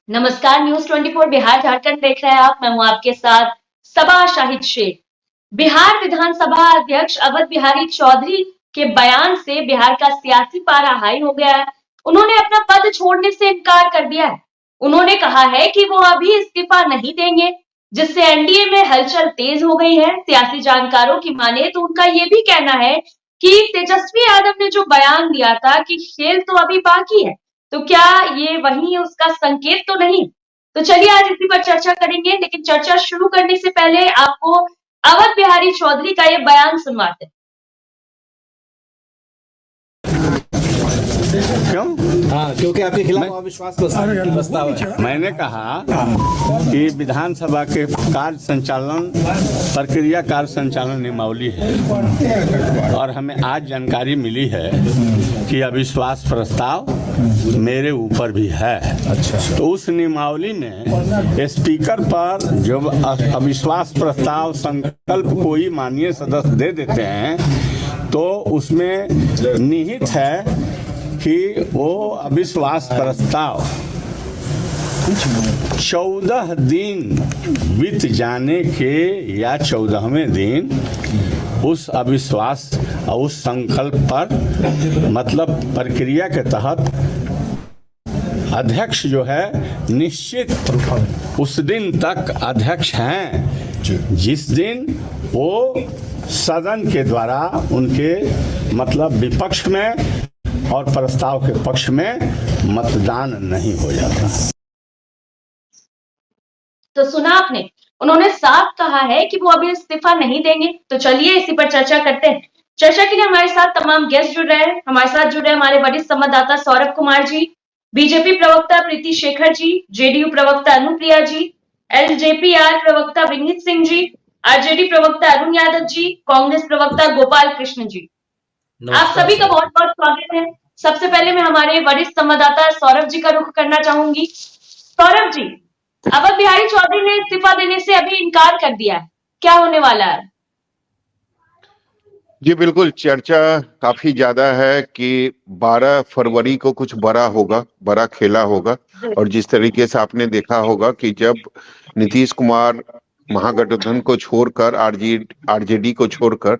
नमस्कार, न्यूज 24 बिहार झारखंड देख रहे हैं आप। मैं हूं आपके साथ सबा शाहिद शेख। बिहार विधानसभा अध्यक्ष अवध बिहारी चौधरी के बयान से बिहार का सियासी पारा हाई हो गया है। उन्होंने अपना पद छोड़ने से इनकार कर दिया है। उन्होंने कहा है कि वो अभी इस्तीफा नहीं देंगे, जिससे एनडीए में हलचल तेज हो गई है। सियासी जानकारों की माने तो उनका ये भी कहना है कि तेजस्वी यादव ने जो बयान दिया था कि खेल तो अभी बाकी है, तो क्या ये वही उसका संकेत तो नहीं? तो चलिए आज इसी पर चर्चा करेंगे, लेकिन चर्चा शुरू करने से पहले आपको अवध बिहारी चौधरी का ये बयान सुनवाते हैं। क्यों? हाँ, क्योंकि आपके खिलाफ अविश्वास प्रस्ताव है। मैंने कहा कि विधानसभा के कार्य संचालन प्रक्रिया कार्य संचालन नियमावली है और हमें आज जानकारी मिली है कि अविश्वास प्रस्ताव मेरे ऊपर भी है। अच्छा। तो उस नियमावली में स्पीकर पर जब अविश्वास प्रस्ताव संकल्प कोई माननीय सदस्य दे देते हैं तो उसमें निहित है कि वो अविश्वास प्रस्ताव 14 दिन बीत जाने के या 14वें दिन उस अविश्वास और उस संकल्प पर मतलब प्रक्रिया के तहत अध्यक्ष जो है निश्चित उस दिन तक अध्यक्ष हैं जिस दिन वो सदन के द्वारा उनके मतलब विपक्ष में और प्रस्ताव के पक्ष में मतदान नहीं हो जाता। तो सुना आपने, उन्होंने साफ कहा है कि वो अभी इस्तीफा नहीं देंगे। तो चलिए इसी पर चर्चा करते हैं। चर्चा के लिए हमारे साथ तमाम गेस्ट जुड़ रहे हैं। हमारे साथ जुड़े हमारे वरिष्ठ संवाददाता सौरभ कुमार जी, बीजेपी प्रवक्ता प्रीति शेखर जी, जेडीयू प्रवक्ता अनुप्रिया जी, एलजेपीआर प्रवक्ता विनीत सिंह जी, आरजेडी प्रवक्ता अरुण यादव जी, कांग्रेस प्रवक्ता गोपाल कृष्ण जी। आप सभी का बहुत बहुत स्वागत है। सबसे पहले मैं हमारे वरिष्ठ संवाददाता सौरभ जी का रुख करना चाहूंगी। सौरभ जी, अवध बिहारी चौधरी ने इस्तीफा देने से अभी इनकार कर दिया है, क्या होने वाला है? जी बिल्कुल, चर्चा काफी ज्यादा है कि 12 फरवरी को कुछ बड़ा होगा, बड़ा खेला होगा। और जिस तरीके से आपने देखा होगा कि जब नीतीश कुमार महागठबंधन को छोड़कर आरजेडी को छोड़कर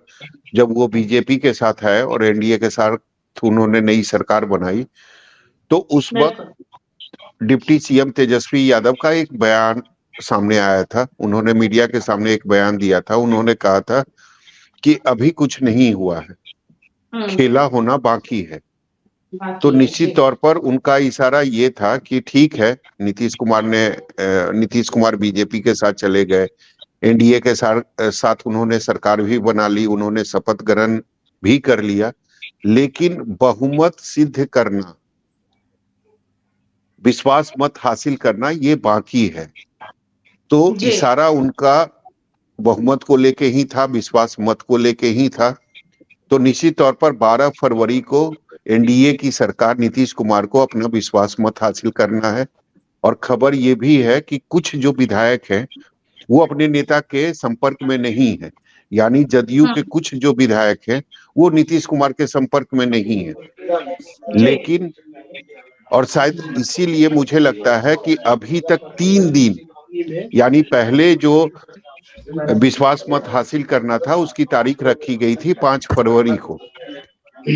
जब वो बीजेपी के साथ है और एनडीए के साथ उन्होंने नई सरकार बनाई, तो उस वक्त डिप्टी सीएम तेजस्वी यादव का एक बयान सामने आया था। उन्होंने मीडिया के सामने एक बयान दिया था। उन्होंने कहा था कि अभी कुछ नहीं हुआ है, खेला होना बाकी है। तो निश्चित तौर पर उनका इशारा ये था कि ठीक है, नीतीश कुमार बीजेपी के साथ चले गए, एनडीए के साथ उन्होंने सरकार भी बना ली, उन्होंने शपथ ग्रहण भी कर लिया, लेकिन बहुमत सिद्ध करना, विश्वास मत हासिल करना ये बाकी है। तो इशारा उनका बहुमत को लेके ही था, विश्वास मत को लेके ही था। तो निश्चित तौर पर 12 फरवरी को एनडीए की सरकार नीतीश कुमार को अपना विश्वास मत हासिल करना है। और खबर ये भी है कि कुछ जो विधायक हैं वो अपने नेता के संपर्क में नहीं है, यानी जदयू के कुछ जो विधायक हैं वो नीतीश कुमार के संपर्क में नहीं है। लेकिन और शायद इसीलिए मुझे लगता है कि अभी तक 3 दिन, यानी पहले जो विश्वास मत हासिल करना था उसकी तारीख रखी गई थी 5 फरवरी को।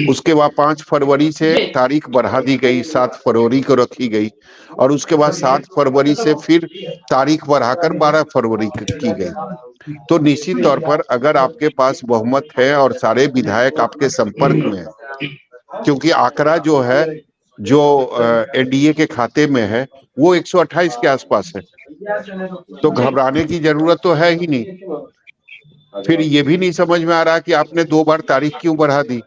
उसके बाद 5 फरवरी से तारीख बढ़ा दी गई, 7 फरवरी को रखी गई। और उसके बाद 7 फरवरी से फिर तारीख बढ़ाकर 12 फरवरी की गई। तो निश्चित तौर पर अगर आपके पास बहुमत है और सारे विधायक आपके संपर्क में है, क्योंकि आंकड़ा जो है जो एनडीए के खाते में है वो 128 के आसपास है, तो घबराने की जरूरत तो है ही नहीं। फिर ये भी नहीं समझ में आ रहा कि आपने 2 बार तारीख क्यों बढ़ा दी।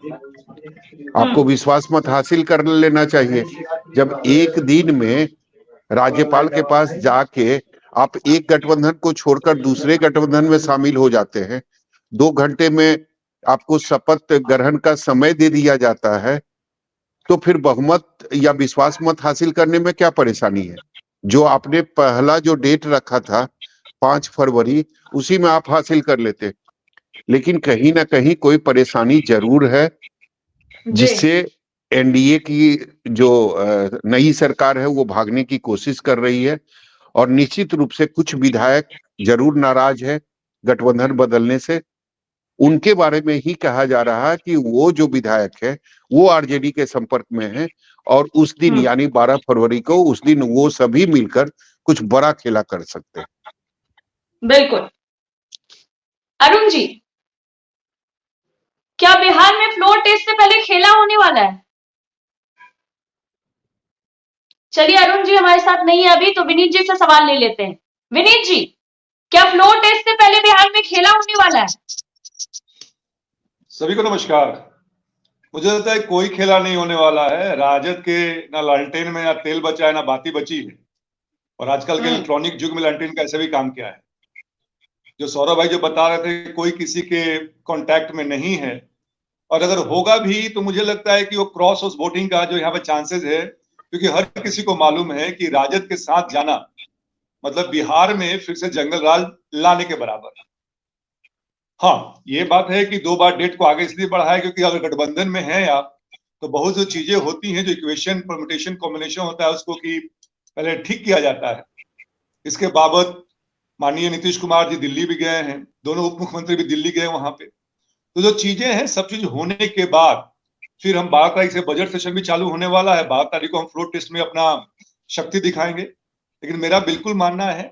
आपको विश्वास मत हासिल कर लेना चाहिए। जब एक दिन में राज्यपाल के पास जाके आप एक गठबंधन को छोड़कर दूसरे गठबंधन में शामिल हो जाते हैं, 2 घंटे में आपको शपथ ग्रहण का समय दे दिया जाता है, तो फिर बहुमत या विश्वास मत हासिल करने में क्या परेशानी है? जो आपने पहला जो डेट रखा था 5 फरवरी, उसी में आप हासिल कर लेते। लेकिन कहीं ना कहीं कोई परेशानी जरूर है, जिससे एनडीए की जो नई सरकार है वो भागने की कोशिश कर रही है, और निश्चित रूप से कुछ विधायक जरूर नाराज है गठबंधन बदलने से। उनके बारे में ही कहा जा रहा है कि वो जो विधायक है वो आरजेडी के संपर्क में है, और उस दिन यानी 12 फरवरी को उस दिन वो सभी मिलकर कुछ बड़ा खेला कर सकते हैं। बिल्कुल। अरुण जी, क्या बिहार में फ्लोर टेस्ट से पहले खेला होने वाला है? चलिए, अरुण जी हमारे साथ नहीं है अभी, तो विनीत जी से सवाल ले लेते हैं। विनीत जी, क्या फ्लोर टेस्ट से पहले बिहार में खेला होने वाला है? सभी को नमस्कार। मुझे लगता है कोई खेला नहीं होने वाला है। राजद के ना लालटेन में ना तेल बचा है ना बाती बची है, और आजकल के इलेक्ट्रॉनिक युग में लालटेन का ऐसे भी काम किया है। जो सौरभ भाई जो बता रहे थे कोई किसी के कांटेक्ट में नहीं है, और अगर होगा भी तो मुझे लगता है कि वो क्रॉस हाउस वोटिंग का जो यहाँ पे चांसेस है, क्योंकि हर किसी को मालूम है कि राजद के साथ जाना मतलब बिहार में फिर से जंगल राज लाने के बराबर। हाँ, ये बात है कि 2 बार डेट को आगे इसलिए बढ़ा है क्योंकि अगर गठबंधन में है आप, तो बहुत सी चीजें होती हैं जो इक्वेशन परम्यूटेशन कॉम्बिनेशन होता है उसको कि पहले ठीक किया जाता है। इसके बाबत माननीय नीतीश कुमार जी दिल्ली भी गए हैं, दोनों उप मुख्यमंत्री भी दिल्ली गए वहां पे। तो जो चीजें हैं सब चीज होने के बाद फिर हम 12 तारीख से बजट सेशन भी चालू होने वाला है। 12 तारीख को हम फ्लोर टेस्ट में अपना शक्ति दिखाएंगे। लेकिन मेरा बिल्कुल मानना है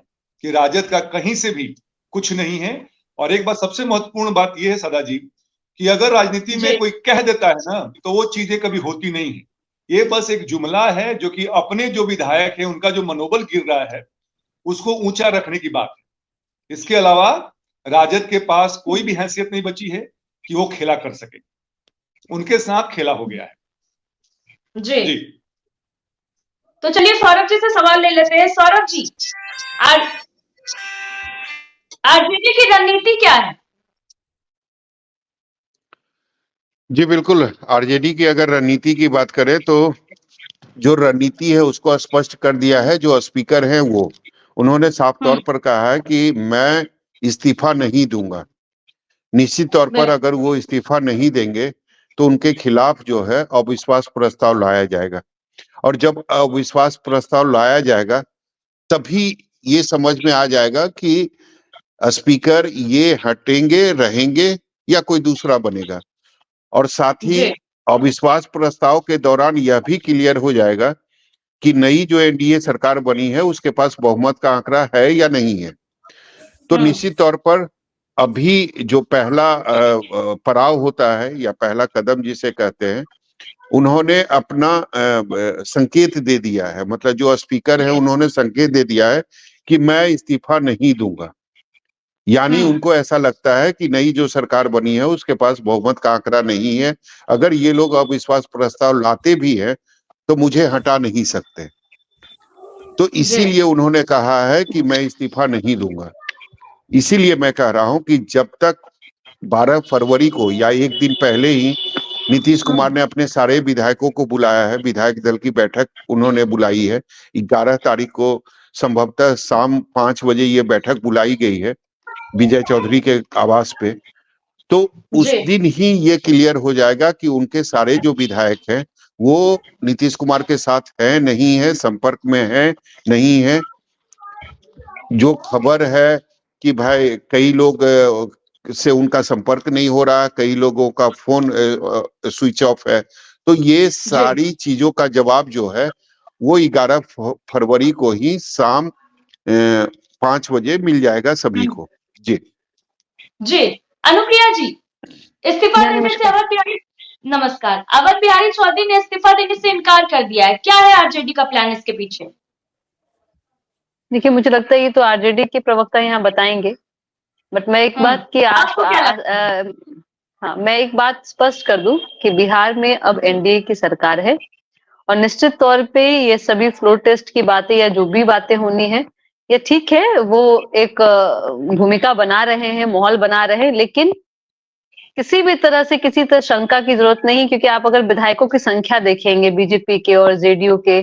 कि राजद का कहीं से भी कुछ नहीं है। और एक बात सबसे महत्वपूर्ण बात यह है सदा जी, कि अगर राजनीति में कोई कह देता है ना तो वो चीजें कभी होती नहीं है। ये बस एक जुमला है जो कि अपने जो विधायक है उनका जो मनोबल गिर रहा है उसको ऊंचा रखने की बात है। इसके अलावा राजद के पास कोई भी हैसियत नहीं बची है कि वो खेला कर सके। उनके साथ खेला हो गया है। जी। तो चलिए सौरभ जी से सवाल ले लेते हैं। सौरभ जी, आरजेडी की रणनीति क्या है? जी बिल्कुल, आरजेडी की अगर रणनीति की बात करें तो जो रणनीति है उसको स्पष्ट कर दिया है। जो स्पीकर हैं वो उन्होंने साफ तौर पर कहा है कि मैं इस्तीफा नहीं दूंगा। निश्चित तौर पर अगर वो इस्तीफा नहीं देंगे तो उनके खिलाफ जो है अविश्वास प्रस्ताव लाया जाएगा, और जब अविश्वास प्रस्ताव लाया जाएगा तभी ये समझ में आ जाएगा कि स्पीकर ये हटेंगे, रहेंगे या कोई दूसरा बनेगा। और साथ ही अविश्वास प्रस्ताव के दौरान यह भी क्लियर हो जाएगा कि नई जो एनडीए सरकार बनी है उसके पास बहुमत का आंकड़ा है या नहीं है। तो निश्चित तौर पर अभी जो पहला पड़ाव होता है या पहला कदम जिसे कहते हैं, उन्होंने अपना संकेत दे दिया है। मतलब जो स्पीकर है उन्होंने संकेत दे दिया है कि मैं इस्तीफा नहीं दूंगा। यानी उनको ऐसा लगता है कि नई जो सरकार बनी है उसके पास बहुमत का आंकड़ा नहीं है। अगर ये लोग अविश्वास प्रस्ताव लाते भी हैं तो मुझे हटा नहीं सकते। तो इसीलिए उन्होंने कहा है कि मैं इस्तीफा नहीं दूंगा। इसीलिए मैं कह रहा हूं कि जब तक 12 फरवरी को या एक दिन पहले ही नीतीश कुमार ने अपने सारे विधायकों को बुलाया है, विधायक दल की बैठक उन्होंने बुलाई है। 11 तारीख को संभवतः शाम 5 बजे ये बैठक बुलाई गई है विजय चौधरी के आवास पे। तो उस दिन ही ये क्लियर हो जाएगा कि उनके सारे जो विधायक हैं वो नीतीश कुमार के साथ है नहीं है, संपर्क में है नहीं है। जो खबर है कि भाई कई लोग से उनका संपर्क नहीं हो रहा, कई लोगों का फोन स्विच ऑफ है। तो ये सारी चीजों का जवाब जो है वो 11 फरवरी को ही शाम 5 बजे मिल जाएगा सभी को। जी अनुप्रिया जी, इस्तीफा देने से अवध बिहारी चौधरी ने इस्तीफा देने से इनकार कर दिया है। क्या है आरजेडी का प्लान इसके पीछे? देखिए, मुझे लगता है ये तो आरजेडी के प्रवक्ता यहाँ बताएंगे, बट मैं एक बात की मैं एक बात स्पष्ट कर दूं कि बिहार में अब एनडीए की सरकार है, और निश्चित तौर पे ये सभी फ्लोर टेस्ट की बातें या जो भी बातें होनी है ये ठीक है, वो एक भूमिका बना रहे हैं, माहौल बना रहे हैं, लेकिन किसी भी तरह से किसी तरह शंका की जरूरत नहीं, क्योंकि आप अगर विधायकों की संख्या देखेंगे बीजेपी के और जेडीयू के,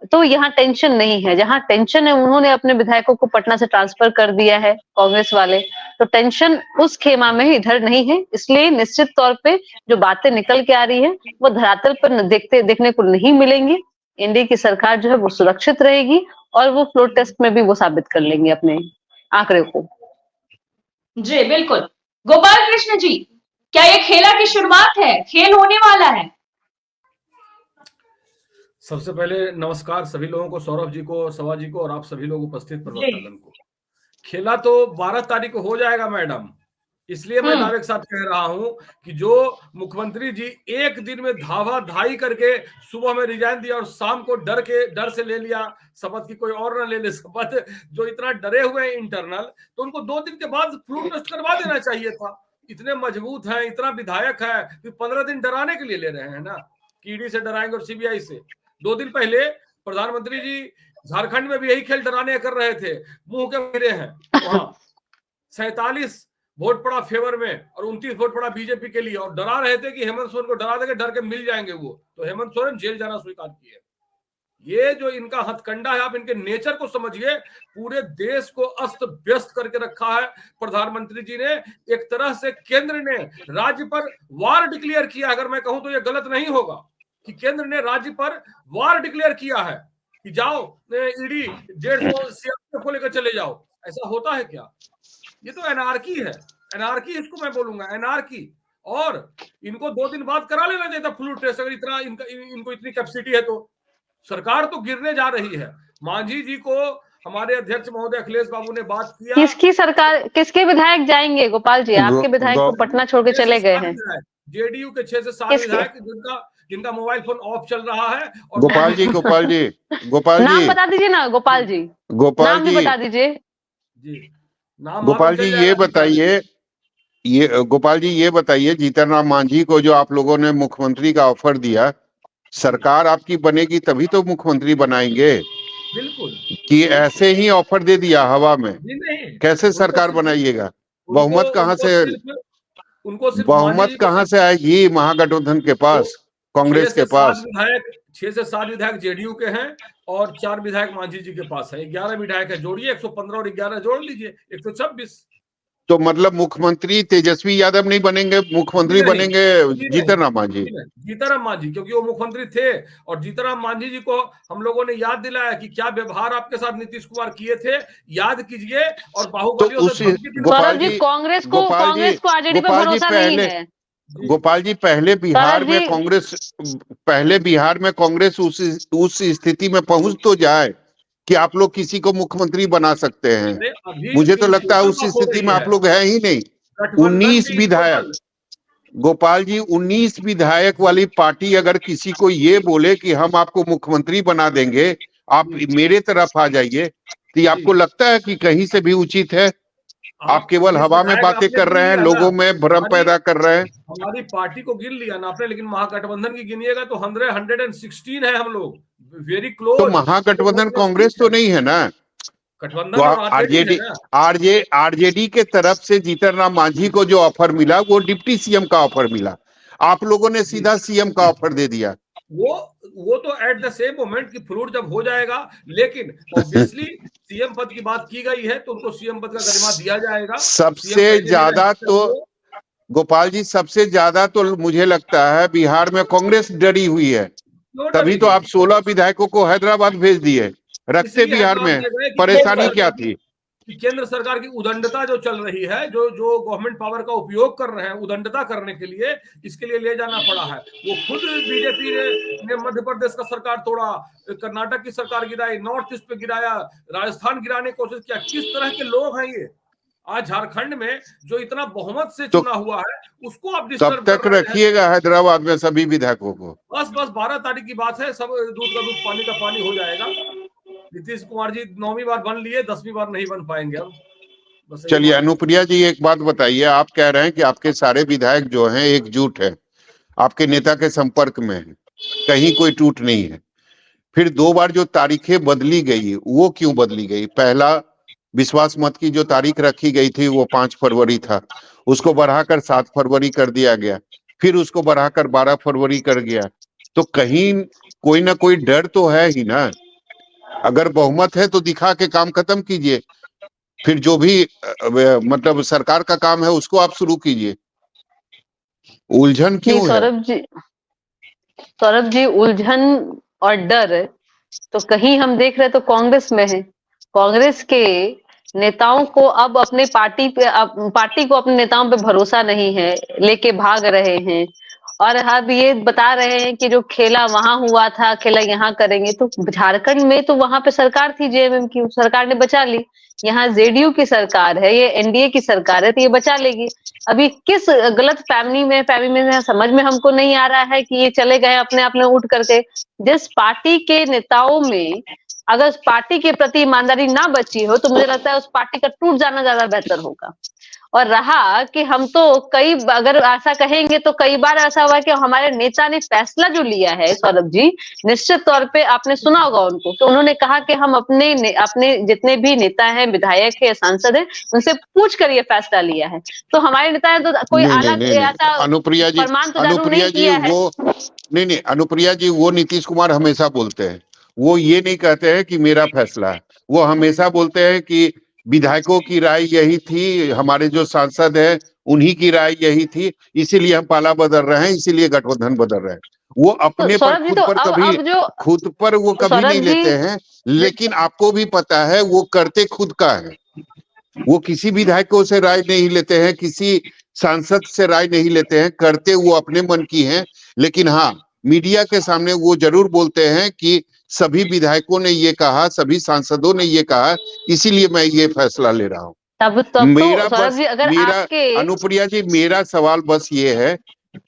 तो यहाँ टेंशन नहीं है। जहाँ टेंशन है, उन्होंने अपने विधायकों को पटना से ट्रांसफर कर दिया है कांग्रेस वाले, तो टेंशन उस खेमा में है, इधर नहीं है। इसलिए निश्चित तौर पे जो बातें निकल के आ रही है वो धरातल पर देखने को नहीं मिलेंगी। एनडीए की सरकार जो है वो सुरक्षित रहेगी और वो फ्लोर टेस्ट में भी वो साबित कर लेंगे अपने आंकड़े को। जी बिल्कुल। गोपाल कृष्ण जी, क्या ये खेला की शुरुआत है, खेल होने वाला है? सबसे पहले नमस्कार सभी लोगों को, सौरभ जी को, सवा जी को और आप सभी लोग उपस्थित प्रवक्तागण को। खेला तो 12 तारीख को हो जाएगा मैडम, इसलिए मैं दावे के साथ कह रहा हूं कि जो मुख्यमंत्री जी एक दिन में धावा धाई करके सुबह में रिजाइन दिया और शाम को डर से ले लिया शपथ की कोई और न ले ले शपथ, जो इतना डरे हुए हैं इंटरनल, तो उनको 2 दिन के बाद फ्लू टेस्ट करवा देना चाहिए था। इतने मजबूत हैं, इतना विधायक है, फिर 15 दिन डराने के लिए ले रहे हैं ना, ईडी से डराएंगे और सीबीआई से। 2 दिन पहले प्रधानमंत्री जी झारखंड में भी यही खेल डराने कर रहे थे, मुंह के गिरे हैं। वहां 47 वोट पड़ा फेवर में और 29 वोट पड़ा बीजेपी के लिए, और डरा रहे थे कि हेमंत सोरेन को डरा देंगे, डर के मिल जाएंगे वो, तो हेमंत सोरेन जेल जाना स्वीकार किए। ये जो इनका हथकंडा है, आप इनके नेचर को समझिए, पूरे देश को अस्त व्यस्त करके रखा है प्रधानमंत्री जी ने। एक तरह से केंद्र ने राज्य पर वार डिक्लेयर किया, अगर मैं कहूं तो ये गलत नहीं होगा कि केंद्र ने राज्य पर वार डिक्लेयर किया है कि जाओ ईडी 150 सीएम को लेकर चले जाओ। ऐसा होता है क्या? ये तो एनार्की है, एनार्की इसको मैं बोलूंगा, एनार्की। और इनको 2 दिन बाद करा लेना चाहिए था फ्लू टेस्ट, अगर इतना इनको इतनी कैपेसिटी है तो। सरकार तो गिरने जा रही है। मांझी जी को हमारे अध्यक्ष महोदय अखिलेश बाबू ने बात किया। किसकी सरकार, किसके विधायक जाएंगे गोपाल जी? आपके विधायक को पटना छोड़ के चले गए हैं। जेडीयू के 6 से 7 विधायक जिनका मोबाइल फोन ऑफ चल रहा है। और गोपाल जी नाम बता दीजिए ना गोपाल जी, नाम भी बता दीजिए जी। गोपाल जी ये बताइए, गोपाल जी ये बताइए, जीतन राम मांझी को जो आप लोगों ने मुख्यमंत्री का ऑफर दिया, सरकार आपकी बनेगी तभी तो मुख्यमंत्री बनाएंगे। बिल्कुल, कि ऐसे ही ऑफर दे दिया हवा में, कैसे सरकार बनाइएगा? बहुमत कहाँ से, बहुमत कहाँ से आएगी महागठबंधन के पास, कांग्रेस के पास? 6 से 7 विधायक जेडीयू के हैं और 4 विधायक मांझी जी के पास है। 11 विधायक है, जोड़िए 115 और 11 जोड़ लीजिए 126। तो मतलब मुख्यमंत्री तेजस्वी यादव नहीं बनेंगे, मुख्यमंत्री बनेंगे जीतन राम मांझी। जीतन राम मांझी, क्योंकि वो मुख्यमंत्री थे और जीतन राम मांझी जी को हम लोगों ने याद दिलाया कि क्या व्यवहार आपके साथ नीतीश कुमार किए थे, याद कीजिए। और बाहुबलियों से कांग्रेस को आरजेडी पे भरोसा नहीं है। गोपाल जी, पहले बिहार में कांग्रेस उस स्थिति में पहुंच तो जाए कि आप लोग किसी को मुख्यमंत्री बना सकते हैं। मुझे तो लगता है उस स्थिति में आप लोग हैं ही नहीं। 19 विधायक, गोपाल जी 19 विधायक वाली पार्टी अगर किसी को ये बोले कि हम आपको मुख्यमंत्री बना देंगे, आप मेरे तरफ आ जाइए, तो आपको लगता है कि कहीं से भी उचित है? आप केवल हवा में बातें कर रहे हैं, लोगों में भ्रम पैदा कर रहे हैं। हमारी पार्टी को गिन लिया ना आपने, लेकिन महागठबंधन की गिनिएगा तो 116 है हम लोग, वेरी क्लोज। तो महागठबंधन कांग्रेस तो नहीं है ना, गठबंधन आरजेडी के तरफ से जीतन राम मांझी को जो ऑफर मिला वो डिप्टी सीएम का ऑफर मिला, आप लोगों ने सीधा सीएम का ऑफर दे दिया। वो तो एट द सेम मोमेंट की फ्रूट जब हो जाएगा, लेकिन ऑब्वियसली सीएम पद की बात की गई है तो उनको सीएम पद का गरिमा दिया जाएगा। सबसे ज्यादा तो गोपाल जी, सबसे ज्यादा तो मुझे लगता है बिहार में कांग्रेस डरी हुई है, तभी तो आप 16 विधायकों को हैदराबाद भेज दिए। रखते बिहार में, परेशानी क्या थी? केंद्र सरकार की उदंडता जो चल रही है, जो गवर्नमेंट पावर का उपयोग कर रहे हैं उदंडता करने के लिए, इसके लिए ले जाना पड़ा है। वो खुद बीजेपी ने मध्य प्रदेश का सरकार तोड़ा, कर्नाटक की सरकार गिराई, नॉर्थ ईस्ट पे गिराया, राजस्थान गिराने की कोशिश किया। किस तरह के लोग हैं ये? आज झारखंड में जो इतना बहुमत से चुना हुआ है उसको आप तब तक रखिएगा हैदराबाद में सभी विधायकों को। बस 12 तारीख की बात है, सब दूध का दूध पानी का पानी हो जाएगा। नीतीश कुमार जी 9वीं बार बन लिए, 10वीं बार नहीं बन पाएंगे अब। चलिए अनुप्रिया जी, एक बात बताइए, आप कह रहे हैं कि आपके सारे विधायक जो हैं एकजुट है, आपके नेता के संपर्क में है, कहीं कोई टूट नहीं है। फिर 2 बार जो तारीखें बदली गई वो क्यों बदली गई? पहला विश्वास मत की जो तारीख रखी गई थी वो 5 फरवरी था, उसको बढ़ाकर 7 फरवरी कर दिया गया, फिर उसको बढ़ाकर 12 फरवरी कर गया। तो कहीं कोई ना कोई डर तो है ही ना अगर बहुमत है तो दिखा के काम खत्म कीजिए, फिर जो भी मतलब सरकार का काम है उसको आप शुरू कीजिए। उलझन क्यों है? सौरभ जी उलझन और डर तो कहीं हम देख रहे तो कांग्रेस में है। कांग्रेस के नेताओं को अब अपने पार्टी को अपने नेताओं पे भरोसा नहीं है, लेके भाग रहे हैं और अब ये बता रहे हैं कि जो खेला वहां हुआ था खेला यहाँ करेंगे। तो झारखंड में तो वहां पे सरकार थी जेएमएम की, सरकार ने बचा ली। यहाँ जेडीयू की सरकार है, ये एनडीए की सरकार है, तो ये बचा लेगी। अभी किस गलत फैमिली में समझ में हमको नहीं आ रहा है कि ये चले गए अपने आप में उठ करके। जिस पार्टी के नेताओं में अगर उस पार्टी के प्रति ईमानदारी ना बची हो तो मुझे लगता है उस पार्टी का टूट जाना ज्यादा बेहतर होगा। और रहा कि हम तो अगर ऐसा कहेंगे तो कई बार ऐसा हुआ कि हमारे नेता ने फैसला जो लिया है सौरभ जी, निश्चित तौर पे आपने सुना होगा उनको, तो उन्होंने कहा कि हम अपने जितने भी नेता हैं, विधायक है, सांसद है, उनसे पूछ कर ये फैसला लिया है। तो हमारे नेता ने तो कोई अलग ऐसा अनुप्रिया जी, अनुप्रिया जी वो नहीं, अनुप्रिया जी वो नीतीश कुमार हमेशा बोलते हैं, वो ये नहीं कहते हैं कि मेरा फैसला है, वो हमेशा बोलते हैं कि विधायकों की राय यही थी, हमारे जो सांसद हैं उन्हीं की राय यही थी, इसीलिए हम पाला बदल रहे हैं, इसीलिए गठबंधन बदल रहे हैं। वो अपने पर खुद पर वो कभी नहीं लेते हैं, लेकिन आपको भी पता है वो करते खुद का है। वो किसी विधायकों से राय नहीं लेते हैं, किसी सांसद से राय नहीं लेते हैं, करते वो अपने मन की हैं। लेकिन हाँ, मीडिया के सामने वो जरूर बोलते हैं कि सभी विधायकों ने ये कहा, सभी सांसदों ने ये कहा, इसीलिए मैं ये फैसला ले रहा हूँ। अनुप्रिया जी मेरा सवाल बस ये है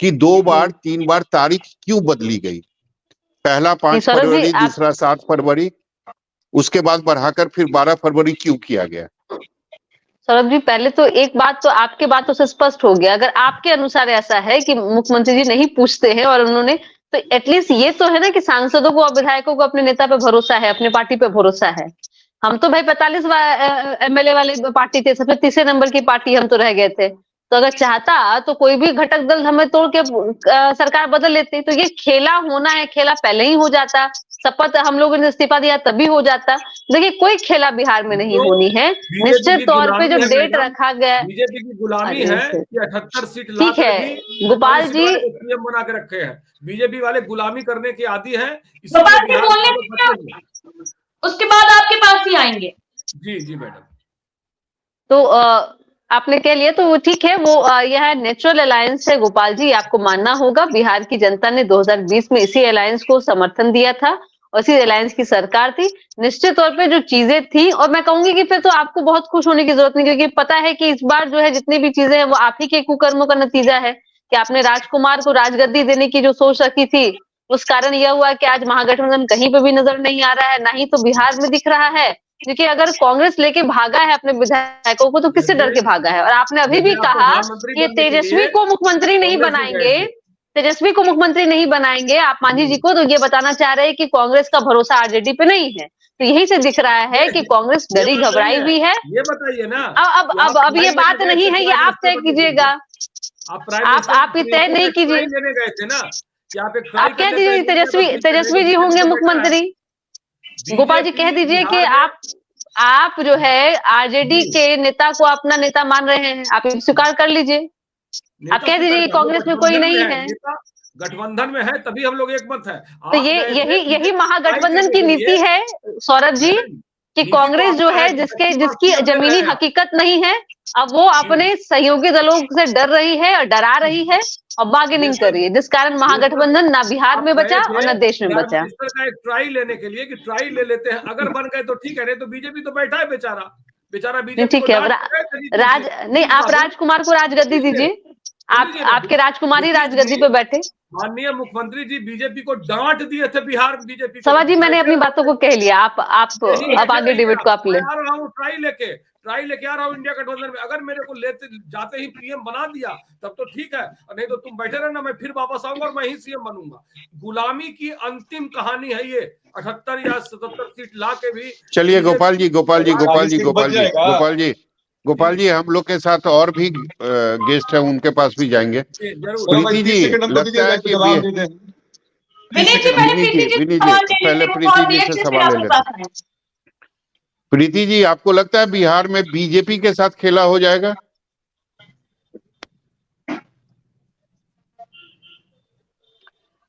कि 2 बार 3 बार तारीख क्यों बदली गई? पहला 5 फरवरी, दूसरा 7 फरवरी, उसके बाद बढ़ाकर फिर 12 फरवरी क्यों किया गया? सौरभ जी पहले तो एक बात तो आपके बातों से स्पष्ट हो गया, अगर आपके अनुसार ऐसा है कि मुख्यमंत्री जी नहीं पूछते हैं और उन्होंने, तो एटलीस्ट ये तो है ना कि सांसदों को और विधायकों को अपने नेता पे भरोसा है, अपने पार्टी पे भरोसा है। हम तो भाई 45 एमएलए वाले पार्टी थे, सबसे तीसरे नंबर की पार्टी हम तो रह गए थे। तो अगर चाहता तो कोई भी घटक दल हमें तोड़ के सरकार बदल लेती। तो ये खेला होना है, खेला पहले ही हो जाता, शपथ हम लोगों ने इस्तीफा दिया तभी हो जाता। देखिए कोई खेला बिहार में नहीं होनी है, निश्चित तौर पे जो डेट रखा गया बीजेपी की गुलामी है कि 78 सीट ठीक है गोपाल जी बना के रखे हैं। बीजेपी वाले गुलामी करने के आदी हैं, उसके बाद आपके पास ही आएंगे। जी मैडम। तो आपने कह लिया तो वो ठीक है, वो यह नेचुरल अलायंस है गोपाल जी, आपको मानना होगा। बिहार की जनता ने 2020 में इसी अलायंस को समर्थन दिया था और इसी अलायंस की सरकार थी। निश्चित तौर पे जो चीजें थी, और मैं कहूंगी कि फिर तो आपको बहुत खुश होने की जरूरत नहीं, क्योंकि पता है कि इस बार जो है जितनी भी चीजें हैं वो आप ही के कुकर्मों का नतीजा है कि आपने राजकुमार को राजगद्दी देने की जो सोच रखी थी, उस कारण यह हुआ कि आज महागठबंधन कहीं पे भी नजर नहीं आ रहा है, ना ही तो बिहार में दिख रहा है। क्योंकि अगर कांग्रेस लेके भागा है अपने विधायकों को तो किससे डर के भागा है? और आपने अभी भी कहा कि तेजस्वी को मुख्यमंत्री नहीं बनाएंगे, तेजस्वी को मुख्यमंत्री नहीं बनाएंगे आप मांझी जी को, तो ये बताना चाह रहे हैं कि कांग्रेस का भरोसा आरजेडी पे नहीं है। तो यही से दिख रहा है कि कांग्रेस डरी घबराई हुई है। ये बताइए ना, अब ये बात नहीं है, ये आप तय कीजिएगा, आप ही तय नहीं कीजिए। आप कह दीजिए तेजस्वी जी होंगे मुख्यमंत्री। गोपाल जी कह दीजिए कि आप जो है आरजेडी के नेता को अपना नेता मान रहे हैं, आप स्वीकार कर लीजिए। आप कह दीजिए कांग्रेस में कोई नहीं है, गठबंधन में है तभी हम लोग एक मत है। तो यही महागठबंधन की नीति है सौरभ जी, कि कांग्रेस जो है जिसकी जमीनी हकीकत नहीं है, अब वो अपने सहयोगी दलों से डर रही है और डरा रही है और बार्गेनिंग कर रही है, जिस कारण महागठबंधन ना बिहार में बचा और ना देश में बचा। एक ट्राई लेने के लिए कि ट्राई ले लेते हैं, अगर बन गए तो ठीक है, नहीं तो बीजेपी तो बैठा है बेचारा बीजेपी। ठीक है, नहीं आप राजकुमार को राजगद्दी दीजिए, आपके राजकुमार ही राजगद्दी पे बैठे। माननीय मुख्यमंत्री जी बीजेपी को डांट दिए थे बिहार बीजेपी। सवा जी मैंने अपनी बातों को कह लिया, आप अब आगे डिबेट को आप ले। ट्राई लेके आ रहा हूँ इंडिया गठबंधन में। अगर मेरे को लेते जाते ही पीएम बना दिया तब तो ठीक है, नहीं तो तुम बैठे रहना, मैं फिर वापस आऊंगा और मैं ही सीएम बनूंगा। गुलामी की अंतिम कहानी है ये, 78 या 77 सीट ला के भी। चलिए गोपाल जी हम लोग के साथ और भी गेस्ट हैं, उनके पास भी जाएंगे। प्रीति जी लगता है कि विनीत जी पहले प्रीति जी विनीत सवाल जी, ले पहले लीजिए, वो प्रीति बहुत जी ही से अच्छे से सवाल आपके ले लेते पास आए। प्रीति जी, आपको लगता है बिहार में बीजेपी के साथ खेला हो जाएगा?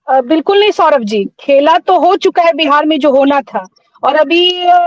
बिल्कुल नहीं सौरभ जी, खेला तो हो चुका है बिहार में जो होना था। और अभी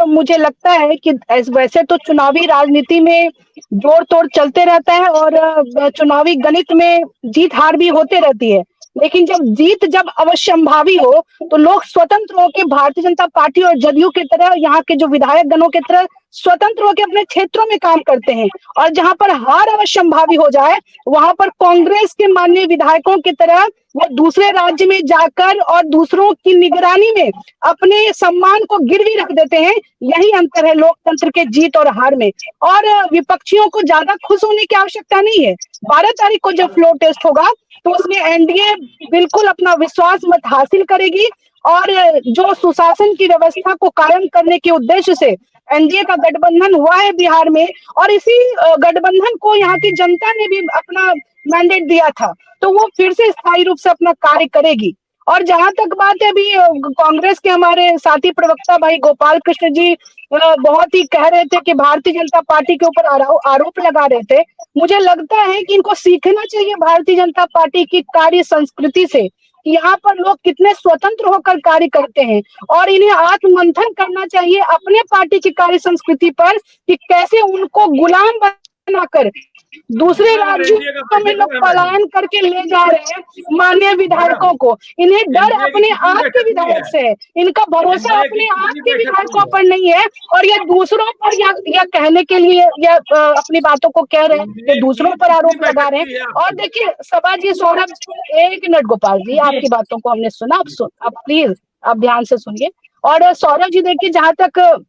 मुझे लगता है कि वैसे तो चुनावी राजनीति में जोड़ तोड़ चलते रहता है और चुनावी गणित में जीत हार भी होते रहती है। लेकिन जब अवश्यंभावी हो तो लोग स्वतंत्र होकर भारतीय जनता पार्टी और जदयू की तरह, यहाँ के जो विधायक गणों की तरह स्वतंत्र होकर अपने क्षेत्रों में काम करते हैं। और जहां पर हार अवश्यंभावी हो जाए वहां पर कांग्रेस के माननीय विधायकों की तरह वो दूसरे राज्य में जाकर और दूसरों की निगरानी में अपने सम्मान को गिरवी रख देते हैं। यही अंतर है लोकतंत्र के जीत और हार में। और विपक्षियों को ज्यादा खुश होने की आवश्यकता नहीं है। 12 तारीख को जब फ्लोर टेस्ट होगा तो उसमें एनडीए बिल्कुल अपना विश्वास मत हासिल करेगी और जो सुशासन की व्यवस्था को कायम करने के उद्देश्य से एनडीए का गठबंधन हुआ है बिहार में, और इसी गठबंधन को यहाँ की जनता ने भी अपना मैंडेट दिया था, तो वो फिर से स्थायी रूप से अपना कार्य करेगी। और जहां तक बात है अभी कांग्रेस के हमारे साथी प्रवक्ता भाई गोपाल कृष्ण जी बहुत ही कह रहे थे कि भारतीय जनता पार्टी के ऊपर आरोप लगा रहे थे। मुझे लगता है कि इनको सीखना चाहिए भारतीय जनता पार्टी की कार्य संस्कृति से, यहाँ पर लोग कितने स्वतंत्र होकर कार्य करते हैं। और इन्हें आत्ममंथन करना चाहिए अपने पार्टी की कार्य संस्कृति पर कि कैसे उनको गुलाम बनाकर दूसरे राज्यों में लोग पलायन करके ले जा रहे हैं माननीय विधायकों को। इन्हें डर अपने आप के विधायक से है, इनका भरोसा अपने आप के विधायकों पर नहीं है। और ये दूसरों पर या कहने के लिए या अपनी बातों को कह रहे हैं, ये दूसरों पर आरोप लगा रहे हैं। और देखिए सभा जी, सौरभ, एक मिनट गोपाल जी, आपकी बातों को हमने सुना, आप प्लीज आप ध्यान से सुनिए। और सौरभ जी देखिए, जहां तक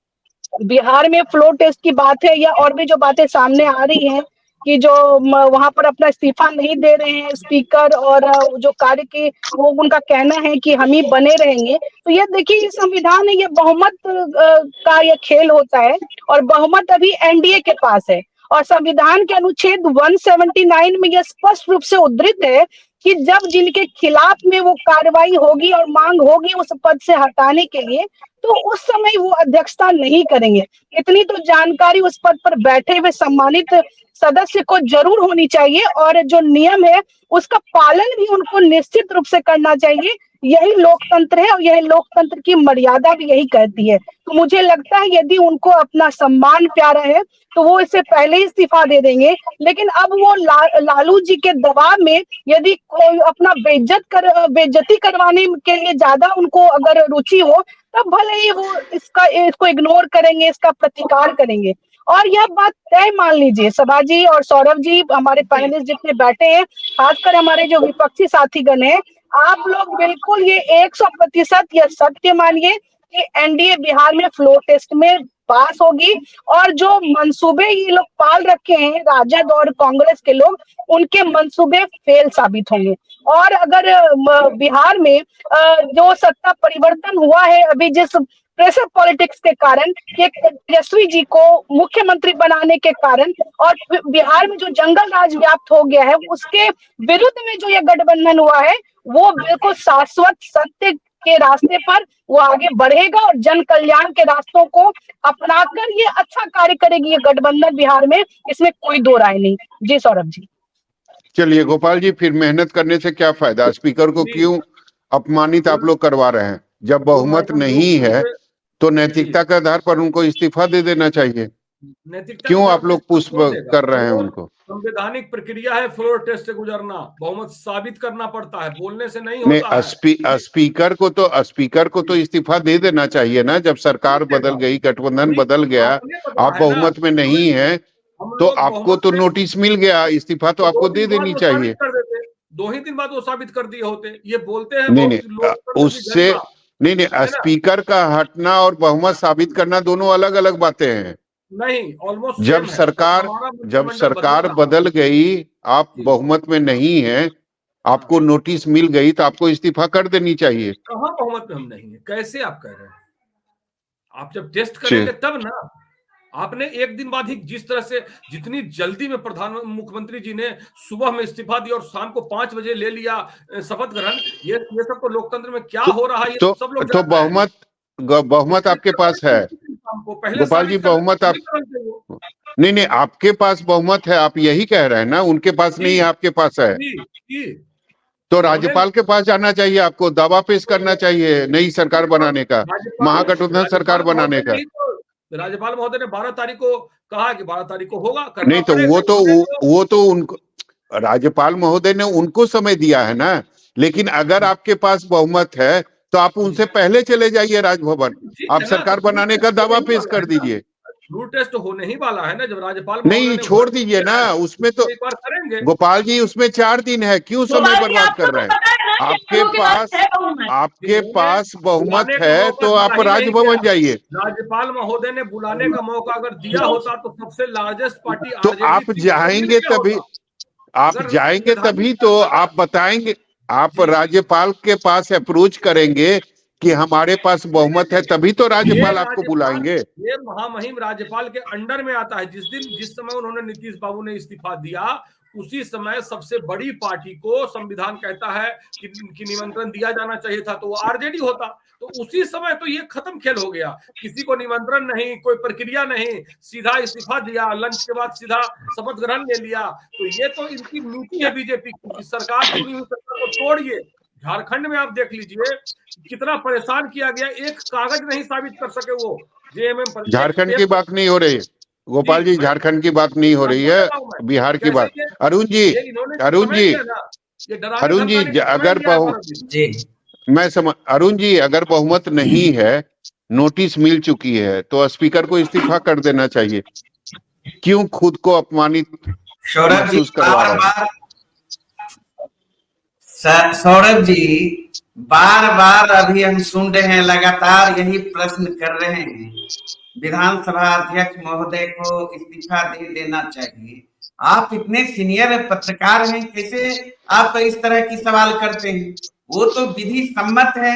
बिहार में फ्लोर टेस्ट की बात है या और भी जो बातें सामने आ रही हैं कि जो वहां पर अपना इस्तीफा नहीं दे रहे हैं स्पीकर, और जो कार्य के वो उनका कहना है कि हम ही बने रहेंगे, तो ये देखिए ये संविधान है, ये बहुमत का ये खेल होता है और बहुमत अभी एनडीए के पास है। और संविधान के अनुच्छेद 179 में यह स्पष्ट रूप से उद्धृत है कि जब जिनके खिलाफ में वो कार्रवाई होगी और मांग होगी उस पद से हटाने के लिए, तो उस समय वो अध्यक्षता नहीं करेंगे। इतनी तो जानकारी उस पद पर बैठे हुए सम्मानित सदस्य को जरूर होनी चाहिए और जो नियम है उसका पालन भी उनको निश्चित रूप से करना चाहिए। यही लोकतंत्र है और यही लोकतंत्र की मर्यादा भी यही कहती है। तो मुझे लगता है यदि उनको अपना सम्मान प्यारा है तो वो इससे पहले ही इस्तीफा दे देंगे। लेकिन अब वो लालू जी के दबाव में यदि कोई अपना बेइज्जती करवाने के लिए ज्यादा उनको अगर रुचि हो, तब भले ही वो इसको इग्नोर करेंगे, इसका प्रतिकार करेंगे। और यह बात तय मान लीजिए सभा जी और सौरभ जी, हमारे पैनलिस्ट जितने बैठे हैं, खासकर हमारे जो विपक्षी साथीगण हैं, आप लोग बिल्कुल ये 100% यह सत्य मानिए कि एनडीए बिहार में फ्लोर टेस्ट में पास होगी। और जो मंसूबे ये लोग पाल रखे हैं राजद और कांग्रेस के लोग, उनके मंसूबे फेल साबित होंगे। और अगर बिहार में जो सत्ता परिवर्तन हुआ है अभी जिस प्रेशर पॉलिटिक्स के कारण, ये तेजस्वी जी को मुख्यमंत्री बनाने के कारण और बिहार में जो जंगल राज व्याप्त हो गया है उसके विरुद्ध में जो ये गठबंधन हुआ है, वो बिल्कुल शाश्वत सत्य के रास्ते पर वो आगे बढ़ेगा और जन कल्याण के रास्तों को अपनाकर ये अच्छा कार्य करेगी ये गठबंधन बिहार में, इसमें कोई दो राय नहीं। जी सौरभ जी। चलिए गोपाल जी, फिर मेहनत करने से क्या फायदा? स्पीकर को क्यों अपमानित आप लोग करवा रहे हैं? जब बहुमत नहीं है तो नैतिकता के आधार पर उनको इस्तीफा दे देना चाहिए। क्यों आप लोग पुश कर रहे हैं उनको? संवैधानिक प्रक्रिया है फ्लोर टेस्ट से गुजरना, बहुमत साबित करना पड़ता है, बोलने से नहीं होता है। स्पीकर को तो इस्तीफा दे देना चाहिए ना। जब सरकार बदल गई, गठबंधन बदल गया, आप बहुमत में नहीं है तो आपको तो नोटिस मिल गया, इस्तीफा तो आपको दे देनी चाहिए। 2 ही दिन बाद वो साबित कर दिए होते। ये बोलते हैं नहीं, उससे नहीं, स्पीकर का हटना और बहुमत साबित करना दोनों अलग अलग बातें हैं। नहीं, ऑलमोस्ट जब सरकार बदल गई, आप बहुमत में नहीं है, आपको नोटिस मिल गई तो आपको इस्तीफा कर देनी चाहिए। कहाँ बहुमत में हम नहीं है? कैसे आप कह रहे हैं? आप जब टेस्ट करेंगे तब ना। आपने एक दिन बाद ही जिस तरह से जितनी जल्दी में मुख्यमंत्री जी ने सुबह में इस्तीफा दिया और शाम को 5 बजे ले लिया शपथ ग्रहण, ये सब तो लोकतंत्र में क्या हो रहा है ये सब लोग तो बहुमत आपके पास है गोपाल जी, बहुमत आप नहीं आपके पास बहुमत है, आप यही कह रहे हैं ना, उनके पास नहीं है, आपके पास है। तो राज्यपाल के पास जाना चाहिए, आपको दावा पेश करना चाहिए नई सरकार बनाने का, महागठबंधन सरकार बनाने का। राज्यपाल महोदय ने 12 तारीख को कहा कि 12 तारीख को होगा, नहीं तो वो तो उनको राज्यपाल महोदय ने उनको समय दिया है ना, लेकिन अगर आपके पास बहुमत है तो आप उनसे पहले चले जाइए राजभवन, आप सरकार बनाने का दावा पेश कर दीजिए। फ्लू टेस्ट होने ही वाला है ना, जब राज्यपाल नहीं छोड़ दीजिए ना, उसमें तो एक बार करेंगे गोपाल जी, उसमें 4 दिन है, क्यों समय बर्बाद कर रहे हैं? आपके पास बहुमत है तो आप राजभवन जाइए। राज्यपाल महोदय ने बुलाने का मौका अगर दिया होता तो सबसे लार्जेस्ट पार्टी तो आप जाएंगे तभी तो आप बताएंगे, आप राज्यपाल के पास अप्रोच करेंगे कि हमारे पास बहुमत है, तभी तो राज्यपाल आपको बुलाएंगे। ये महामहिम राज्यपाल के अंडर में आता है। जिस समय उन्होंने नीतीश बाबू ने इस्तीफा दिया, उसी समय सबसे बड़ी पार्टी को संविधान कहता है कि निमंत्रण दिया जाना चाहिए था, तो वो आरजेडी होता। तो उसी समय तो ये खत्म खेल हो गया, किसी को निमंत्रण नहीं, कोई प्रक्रिया नहीं, सीधा इस्तीफा दिया, लंच के बाद सीधा शपथ ग्रहण ले लिया। तो ये तो इनकी नीति है बीजेपी की, सरकार चुनी हुई सरकार को तोड़िए। झारखंड में आप देख लीजिए कितना परेशान किया गया, एक कागज नहीं साबित कर सके वो जेएमएम। झारखंड की बात नहीं हो रही गोपाल जी, झारखंड की बात नहीं हो रही है, बिहार की बात। अरुण जी अगर अरुण जी अगर बहुमत नहीं है, नोटिस मिल चुकी है, तो स्पीकर को इस्तीफा कर देना चाहिए। क्यों खुद को अपमानित महसूस करवा रहे हैं? सौरभ जी बार बार अभी हम सुन रहे हैं, लगातार यही प्रश्न कर रहे हैं, विधानसभा अध्यक्ष महोदय को इस्तीफा दे देना चाहिए। आप इतने सीनियर पत्रकार हैं, कैसे आप इस तरह की सवाल करते हैं? वो तो विधि सम्मत है,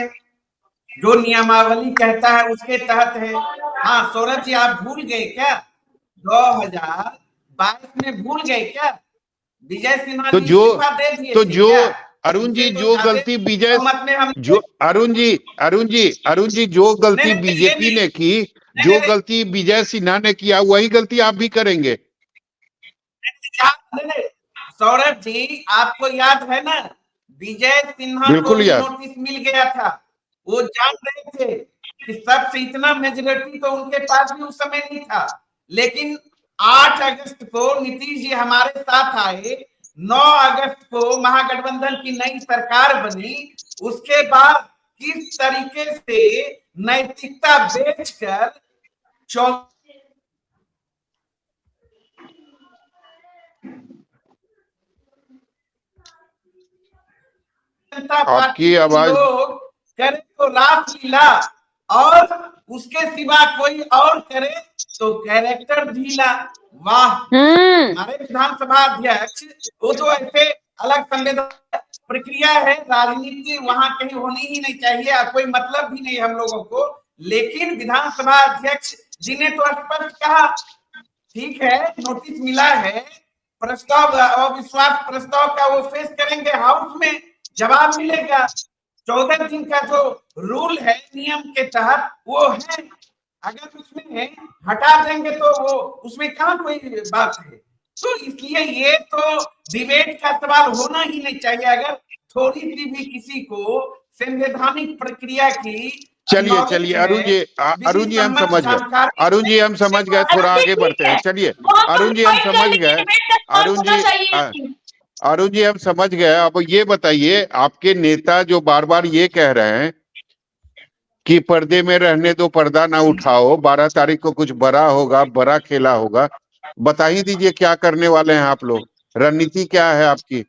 जो नियमावली कहता है उसके तहत है। हाँ सौरभ जी, आप भूल गए क्या 2022 में भूल गए क्या विजय सिन्हा तो जो अरुण जी जो गलती विजय अरुण जी जो गलती बीजेपी ने की, जो गलती विजय सिन्हा ने किया, वही गलती आप भी करेंगे। सौरभ जी आपको याद है ना, विजय सिन्हा को नोटिस मिल गया था, वो जान रहे थे कि सबसे इतना मेजोरिटी तो उनके पास भी उस समय नहीं था। लेकिन 8 अगस्त को नीतीश जी हमारे साथ आए, 9 अगस्त को महागठबंधन की नई सरकार बनी। उसके बाद किस तरीके से नैतिकता बेचकर आपकी आवाज लोग करे तो रासलीला, और उसके सिवा कोई और करे तो कैरेक्टर ढीला। वाह, हमारे विधानसभा अध्यक्ष वो तो ऐसे अलग संवेदन प्रक्रिया है, राजनीति वहां कहीं होनी ही नहीं चाहिए, कोई मतलब भी नहीं हम लोगों को। लेकिन विधानसभा अध्यक्ष जी ने तो स्पष्ट कहा, ठीक है नोटिस मिला है, प्रस्ताव अविश्वास प्रस्ताव का वो फेस करेंगे, हाउस में जवाब मिलेगा। 14 दिन का जो रूल है नियम के तहत वो है, अगर उसमें हटा देंगे तो वो उसमें कहाँ कोई बात है। तो इसलिए ये तो डिबेट का सवाल होना ही नहीं चाहिए। अगर थोड़ी सी भी किसी को संवैधानिक प्रक्रिया की चलिए अरुण जी हम समझ गए, थोड़ा आगे बढ़ते हैं। चलिए अरुण जी हम समझ गए, अरुण जी हम समझ गए। अब ये बताइए, आपके नेता जो बार बार ये कह रहे हैं कि पर्दे में रहने दो, पर्दा ना उठाओ, 12 तारीख को कुछ बड़ा होगा, बड़ा खेला होगा, बता ही दीजिए क्या करने वाले हैं आप लोग, रणनीति क्या है आपकी?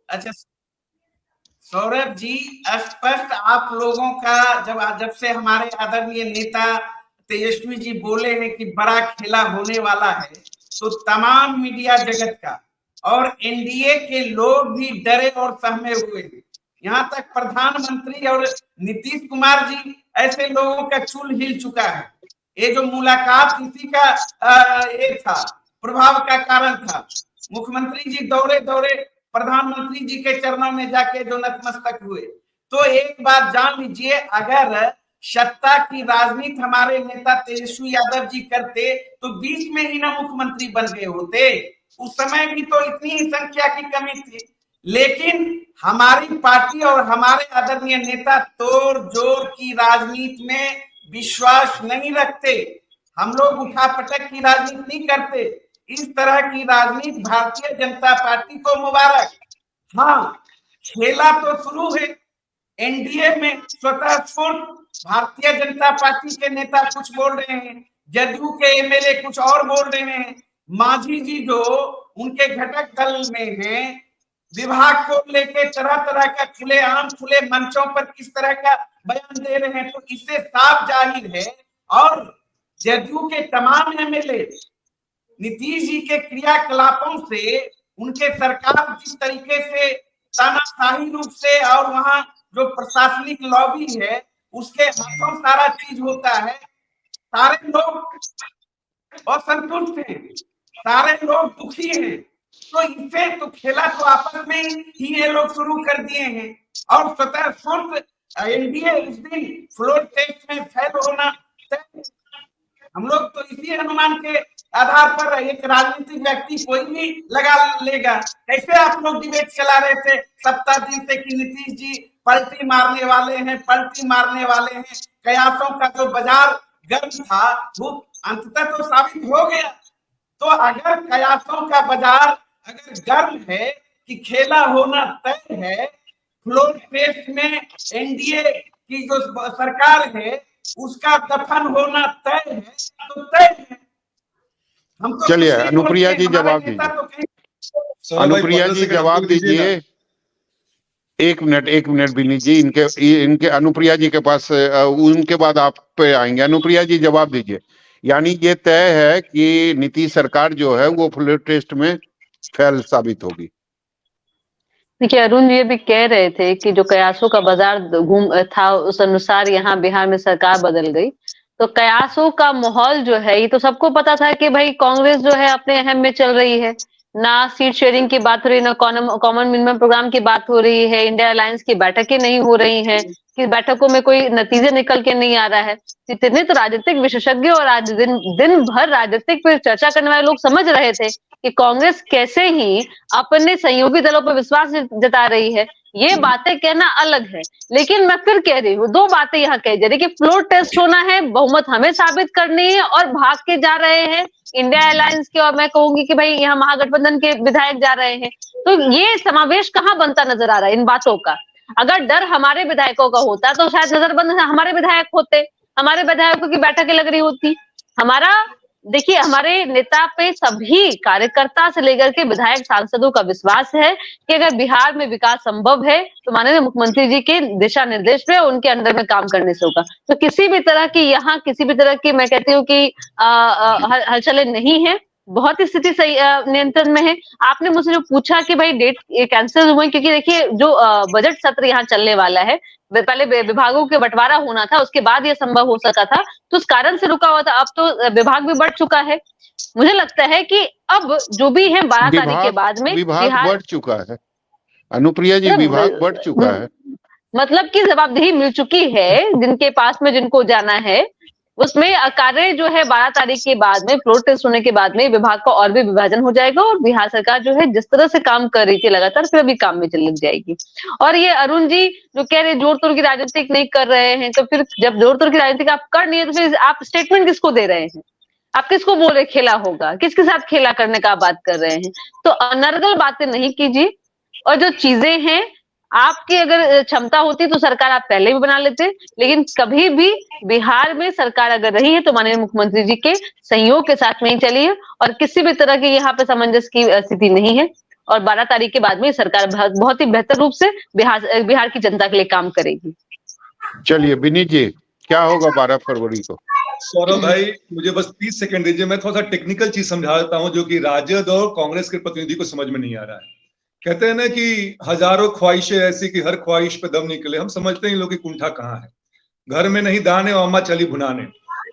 अच्छा सौरभ जी, स्पष्ट आप लोगों का जब से हमारे आदरणीय नेता तेजस्वी जी बोले हैं कि बड़ा खेला होने वाला है, तो तमाम मीडिया जगत का और एनडीए के लोग भी डरे और सहमे हुए हैं। यहाँ तक प्रधानमंत्री और नीतीश कुमार जी, ऐसे लोगों का चूल हिल चुका है। ये जो मुलाकात इसी का ये था, प्रभाव का कारण था। मुख्यमंत्री जी दौड़े दौड़े प्रधानमंत्री जी के चरणों में जाके जो नतमस्तक हुए। तो एक बात जान लीजिए, अगर सत्ता की राजनीति हमारे नेता तेजस्वी यादव जी करते तो बीच में ही ना मुख्यमंत्री बन गए होते। उस समय भी तो इतनी ही संख्या की कमी थी, लेकिन हमारी पार्टी और हमारे आदरणीय नेता तोड़ जोड़ की राजनीति में विश्वास नहीं रखते। हम लोग उठापटक की राजनीति नहीं करते। इस तरह की राजनीति भारतीय जनता पार्टी को मुबारक। हाँ, खेला तो शुरू है। एनडीए में स्वतः स्फूर्त भारतीय जनता पार्टी के नेता कुछ बोल रहे हैं, जदयू के एमएलए कुछ और बोल रहे हैं। मांझी जी जो उनके घटक दल में हैं, विभाग को लेके तरह तरह का खुले मंचों पर किस तरह का बयान दे रहे हैं, तो इससे साफ जाहिर है। और जदयू के तमाम एमएलए नीतीश जी के क्रियाकलापों से, उनके सरकार जिस तरीके से तानाशाही रूप से और वहां जो प्रशासनिक लॉबी है उसके हाथों सारा चीज होता है, सारे लोग असंतुष्ट हैं, सारे लोग दुखी हैं। तो इससे तो खेला तो आपस में ही ये लोग शुरू कर दिए हैं। और स्वतः स्फूर्त एनडीए इस दिन फ्लोर टेस्ट में फेल होना, हम लोग तो इसी अनुमान के आधार पर एक राजनीतिक व्यक्ति कोई भी लगा लेगा। कैसे आप लोग डिबेट चला रहे थे सप्ताह दिन से कि नीतीश जी पलटी मारने वाले हैं, पलटी मारने वाले हैं। कयासों का जो बाजार गर्म था वो अंततः तो साबित हो गया। तो अगर कयासों का बाजार अगर गर्म है कि खेला होना तय है, फ्लोर टेस्ट में एनडीए की जो सरकार है उसका दफन होना तय है, तो तय है। हम तो चलिए अनुप्रिया जी जवाब दीजिए। अनुप्रिया जी जवाब दीजिए। एक मिनट विनीत जी, इनके अनुप्रिया जी के पास, उनके बाद आप पे आएंगे। अनुप्रिया जी जवाब दीजिए। यानी ये तय है कि नीतीश सरकार जो है वो फ्लोर टेस्ट में फेल साबित होगी। देखिए, अरुण जी भी कह रहे थे कि जो कयासों का बाजार घूम था उस अनुसार यहाँ बिहार में सरकार बदल गई। तो कयासों का माहौल जो है, ये तो सबको पता था कि भाई कांग्रेस जो है अपने अहम में चल रही है, ना सीट शेयरिंग की बात हो रही, ना कॉमन मिनिमम प्रोग्राम की बात हो रही है, इंडिया अलायंस की बैठकें नहीं हो रही हैं, कि बैठकों में कोई नतीजे निकल के नहीं आ रहा है। इतने तो राजनीतिक विशेषज्ञ और आज दिन भर राजनीतिक पे चर्चा करने वाले लोग समझ रहे थे कि कांग्रेस कैसे ही अपने सहयोगी दलों पर विश्वास जता रही है। ये बातें कहना अलग है, लेकिन मैं फिर कह रही हूँ, दो बातें यहाँ कही जा रही है कि फ्लोर टेस्ट होना है, बहुमत हमें साबित करनी है, और भाग के जा रहे हैं इंडिया अलायंस के, और मैं कहूंगी कि भाई यहाँ महागठबंधन के विधायक जा रहे हैं। तो ये समावेश कहाँ बनता नजर आ रहा है इन बातों का? अगर डर हमारे विधायकों का होता तो शायद नजरबंद हमारे विधायक होते, हमारे विधायकों की बैठकें लग रही होती। हमारा देखिए, हमारे नेता पे सभी कार्यकर्ता से लेकर के विधायक सांसदों का विश्वास है कि अगर बिहार में विकास संभव है तो माननीय मुख्यमंत्री जी के दिशा निर्देश पे उनके अंडर में काम करने से होगा। तो किसी भी तरह की यहाँ किसी भी तरह की मैं कहती हूँ कि हलचलें नहीं है, बहुत ही स्थिति सही नियंत्रण में है। आपने मुझसे जो पूछा कि भाई डेट कैंसिल हुए, क्योंकि देखिए जो बजट सत्र यहाँ चलने वाला है, पहले विभागों के बंटवारा होना था, उसके बाद ये संभव हो सका था, तो उस कारण से रुका हुआ था। अब तो विभाग भी बढ़ चुका है। मुझे लगता है कि अब जो भी है 12 तारीख के बाद में विभाग बढ़ चुका है। अनुप्रिया जी, विभाग बढ़ चुका है, मतलब की जवाबदेही मिल चुकी है जिनके पास में, जिनको जाना है उसमें कार्य जो है 12 तारीख के बाद में, फ्लोर टेस्ट होने के बाद में विभाग का और भी विभाजन हो जाएगा, और बिहार सरकार जो है जिस तरह से काम कर रही थी लगातार, फिर अभी काम में लग जाएगी। और ये अरुण जी जो कह रहे जोर तोड़ की राजनीतिक नहीं कर रहे हैं, तो फिर जब जोर तोड़ की राजनीतिक आप कर नहीं है तो फिर आप स्टेटमेंट किसको दे रहे हैं? आप किसको बोल रहे खेला होगा? किसके साथ खेला करने का आप बात कर रहे हैं? तो अनर्गल बातें नहीं कीजिए। और जो चीजें हैं, आपकी अगर क्षमता होती तो सरकार आप पहले भी बना लेते, लेकिन कभी भी बिहार में सरकार अगर रही है तो माननीय मुख्यमंत्री जी के सहयोग के साथ में ही चली है, और किसी भी तरह की यहाँ पे सामंजस्य की स्थिति नहीं है। और 12 तारीख के बाद में सरकार बहुत ही बेहतर रूप से बिहार की जनता के लिए काम करेगी। चलिए विनीत जी, क्या होगा 12 फरवरी को? सौरभ भाई, मुझे बस 30 सेकंड दीजिए, मैं थोड़ा सा टेक्निकल चीज समझा देता हूँ जो कि राजद और कांग्रेस के प्रतिनिधि को समझ में नहीं आ रहा है। कहते हैं ना कि हजारों ख्वाहिशें ऐसी कि हर ख्वाहिश पे दम निकले। हम समझते हैं लोग की कुंठा कहाँ है। घर में नहीं दाने और अम्मा चली भुनाने।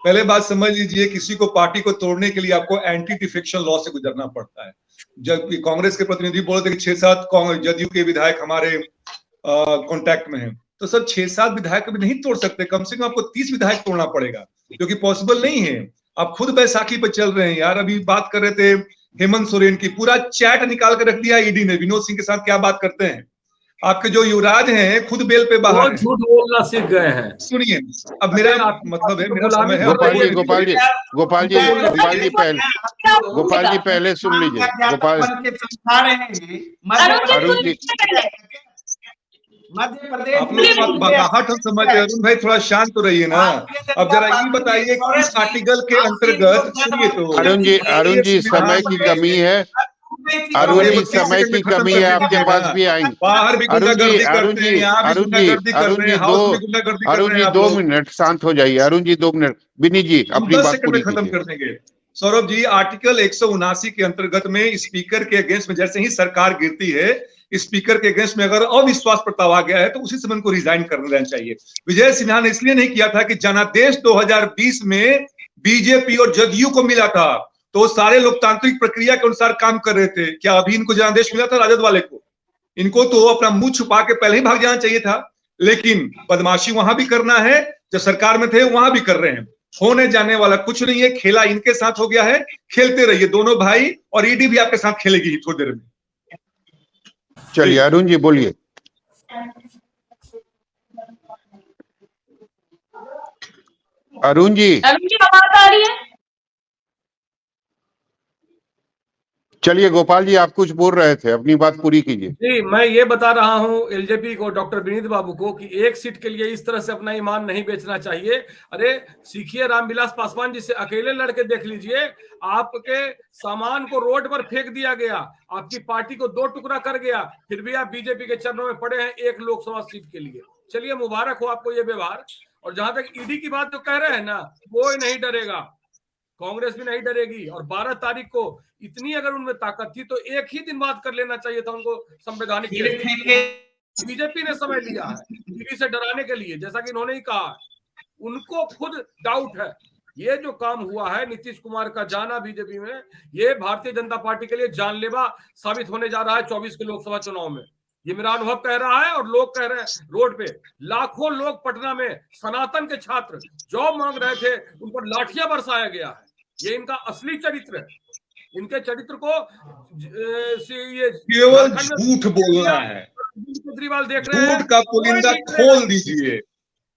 पहले बात समझ लीजिए, किसी को पार्टी को तोड़ने के लिए आपको एंटी डिफेक्शन लॉ से गुजरना पड़ता है। जबकि कांग्रेस के प्रतिनिधि बोल रहे थे कि 6-7 जदयू के विधायक हमारे कांटेक्ट में हैं, तो सर 6-7 विधायक भी नहीं तोड़ सकते, कम से कम आपको 30 विधायक तोड़ना पड़ेगा, जो कि पॉसिबल नहीं है। आप खुद बैसाखी पे चल रहे हैं यार। अभी बात कर रहे थे हेमंत सोरेन की, पूरा चैट निकाल कर रख दिया ईडी ने विनोद सिंह के साथ क्या बात करते हैं। आपके जो युवराज हैं खुद बेल पे बाहर हैं। झूठ बोलना सीख गए हैं। सुनिए, अब मेरा मतलब है, मेरा समय है। गोपाल जी पहले सुन लीजिए। गोपाल अरुण जी, मध्य प्रदेश आप लोग बगाहट हम समझ रहे हैं। अरुण भाई थोड़ा शांत तो रहिए ना। अब जरा ये बताइए कि इस आर्टिकल के अंतर्गत, सुनिए तो अरुण जी समय की कमी है। अरुण जी समय की कमी है, आपके पास भी आएंगे। बाहर भी गुंडागर्दी करते हैं, यहाँ भी गुंडागर्दी कर रहे हैं, हाउस में गुंडागर्दी कर रहे हैं। 2 मिनट शांत हो जाइए। अरुण जी 2 मिनट। विनी जी अपनी बात पूरी खत्म कर देंगे। सौरभ जी, आर्टिकल 179 के अंतर्गत में स्पीकर के अगेंस्ट में जैसे ही सरकार गिरती है, स्पीकर के अगेंस्ट में अगर अविश्वास प्रस्ताव आ गया है तो उसी समय उनको रिजाइन कर देना चाहिए। विजय सिन्हा ने इसलिए नहीं किया था कि जनादेश 2020 में बीजेपी और जदयू को मिला था, तो सारे लोकतांत्रिक प्रक्रिया के अनुसार काम कर रहे थे। क्या अभी इनको जनादेश मिला था राजद वाले को? इनको तो अपना मुंह छुपा के पहले ही भाग जाना चाहिए था, लेकिन बदमाशी वहां भी करना है, जब सरकार में थे वहां भी कर रहे हैं। होने जाने वाला कुछ नहीं है, खेला इनके साथ हो गया है, खेलते रहिए दोनों भाई, और ईडी भी आपके साथ खेलेगी थोड़ी देर में। चलिए अरुण जी बोलिए। अरुण जी आवाज आ रही है? चलिए गोपाल जी आप कुछ बोल रहे थे, अपनी बात पूरी कीजिए। जी, मैं ये बता रहा हूं एलजेपी को, डॉक्टर विनीत बाबू को, कि एक सीट के लिए इस तरह से अपना ईमान नहीं बेचना चाहिए। अरे सीखिए रामविलास पासवान जी से, अकेले लड़के देख लीजिए, आपके सामान को रोड पर फेंक दिया गया, आपकी पार्टी को 2 टुकड़ा कर गया, फिर भी आप बीजेपी के चरणों में पड़े हैं 1 लोकसभा सीट के लिए। चलिए मुबारक हो आपको ये व्यवहार। और जहां तक ईडी की बात जो कह रहे हैं ना, कोई नहीं डरेगा, कांग्रेस भी नहीं डरेगी। और 12 तारीख को इतनी अगर उनमें ताकत थी तो एक ही दिन बात कर लेना चाहिए था उनको संवैधानिक। बीजेपी ने समय लिया है ईडी से डराने के लिए, जैसा कि इन्होंने ही कहा, उनको खुद डाउट है। ये जो काम हुआ है नीतीश कुमार का जाना बीजेपी में, ये भारतीय जनता पार्टी के लिए जानलेवा साबित होने जा रहा है 24 के लोकसभा चुनाव में। ये मेरा अनुभव कह रहा है और लोग कह रहे हैं रोड पे। लाखों लोग पटना में सनातन के छात्र जॉब मांग रहे थे, उन पर लाठियां बरसाया गया है। ये इनका असली चरित्र है। इनके चरित्र को ये केवल झूठ बोलना है। केजरीवाल देख रहे हैं, झूठ का पुलिंदा खोल दीजिए।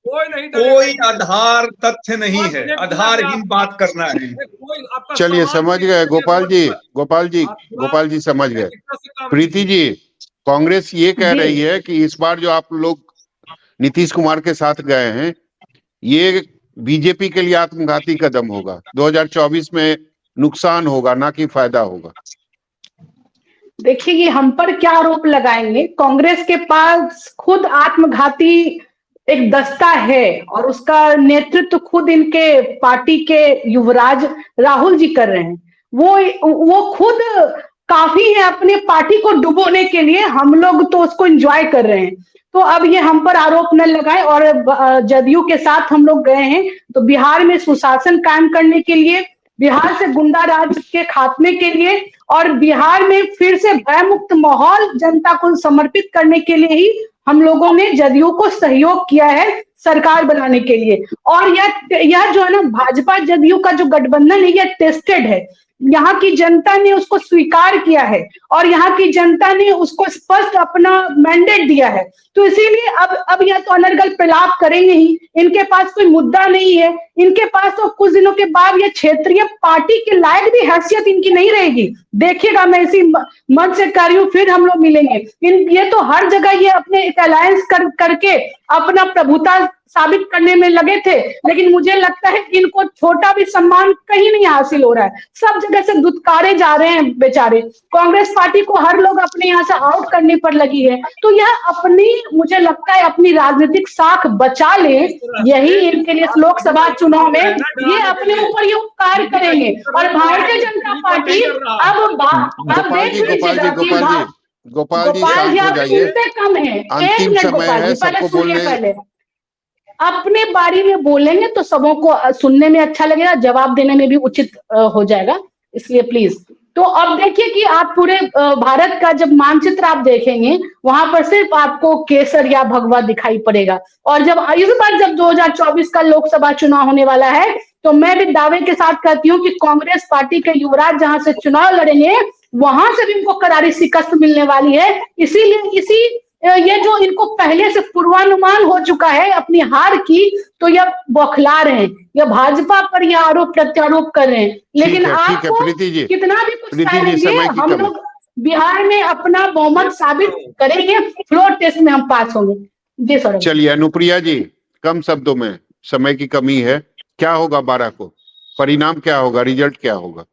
कोई आधार तथ्य नहीं है, आधारहीन बात करना है। चलिए समझ गए गोपाल जी समझ गए। प्रीति जी, कांग्रेस ये कह रही है कि इस बार जो आप लोग नीतीश कुमार के साथ गए हैं, ये बीजेपी के लिए आत्मघाती कदम होगा। 2024 में नुकसान होगा, ना कि फायदा होगा। देखिए ये हम पर क्या आरोप लगाएंगे, कांग्रेस के पास खुद आत्मघाती एक दस्ता है और उसका नेतृत्व खुद इनके पार्टी के युवराज राहुल जी कर रहे हैं। वो खुद काफी है अपने पार्टी को डुबोने के लिए, हम लोग तो उसको एंजॉय कर रहे हैं। तो अब ये हम पर आरोप न लगाए। और जदयू के साथ हम लोग गए हैं तो बिहार में सुशासन कायम करने के लिए, बिहार से गुंडा राज के खात्मे के लिए और बिहार में फिर से भयमुक्त माहौल जनता को समर्पित करने के लिए ही हम लोगों ने जदयू को सहयोग किया है सरकार बनाने के लिए। और यह जो है ना भाजपा जदयू का जो गठबंधन है, यह टेस्टेड है। यहाँ की जनता ने उसको स्वीकार किया है और यहाँ की जनता ने उसको स्पष्ट अपना मैंडेट दिया है। तो इसीलिए अब यह तो अनर्गल प्रलाप करेंगे ही, इनके पास कोई मुद्दा नहीं है। इनके पास तो कुछ दिनों के बाद ये क्षेत्रीय पार्टी के लायक भी हैसियत इनकी नहीं रहेगी। देखिएगा, मैं इसी मन से कर रही हूँ, फिर हम लोग मिलेंगे। ये तो हर जगह ये अपने एक अलायंस करके अपना प्रभुता साबित करने में लगे थे, लेकिन मुझे लगता है कि इनको छोटा भी सम्मान कहीं नहीं हासिल हो रहा है। सब जगह से धुतकारे जा रहे हैं बेचारे। कांग्रेस पार्टी को हर लोग अपने यहाँ से आउट करने पर लगी है। तो यह अपनी, मुझे लगता है अपनी राजनीतिक साख बचा ले, यही इनके लिए लोकसभा चुनाव में ये अपने ऊपर ये उपकार करेंगे। और भारतीय जनता पार्टी गोपाल जी शांत हो जाइए, कम है, अंतिम समय है, सबको बोलने। अपने बारी में बोलेंगे तो सबों को सुनने में अच्छा लगेगा, जवाब देने में भी उचित हो जाएगा, इसलिए प्लीज। तो अब देखिए कि आप पूरे भारत का जब मानचित्र आप देखेंगे, वहां पर सिर्फ आपको केसर या भगवा दिखाई पड़ेगा। और जब इस बार जब 2024 का लोकसभा चुनाव होने वाला है, तो मैं भी दावे के साथ कहती हूँ कि कांग्रेस पार्टी के युवराज जहां से चुनाव लड़ेंगे, वहां से भी इनको करारी शिकस्त मिलने वाली है। इसीलिए ये जो इनको पहले से पूर्वानुमान हो चुका है अपनी हार की, तो यह बौखला रहे हैं, यह भाजपा पर यह आरोप प्रत्यारोप कर रहे हैं। लेकिन आपको कितना भी कुछ करेंगे, हम लोग बिहार में अपना बहुमत साबित करेंगे, फ्लोर टेस्ट में हम पास होंगे। जी सर। चलिए अनुप्रिया जी, कम शब्दों में, समय की कमी है, क्या होगा 12 को, परिणाम क्या होगा, रिजल्ट क्या होगा?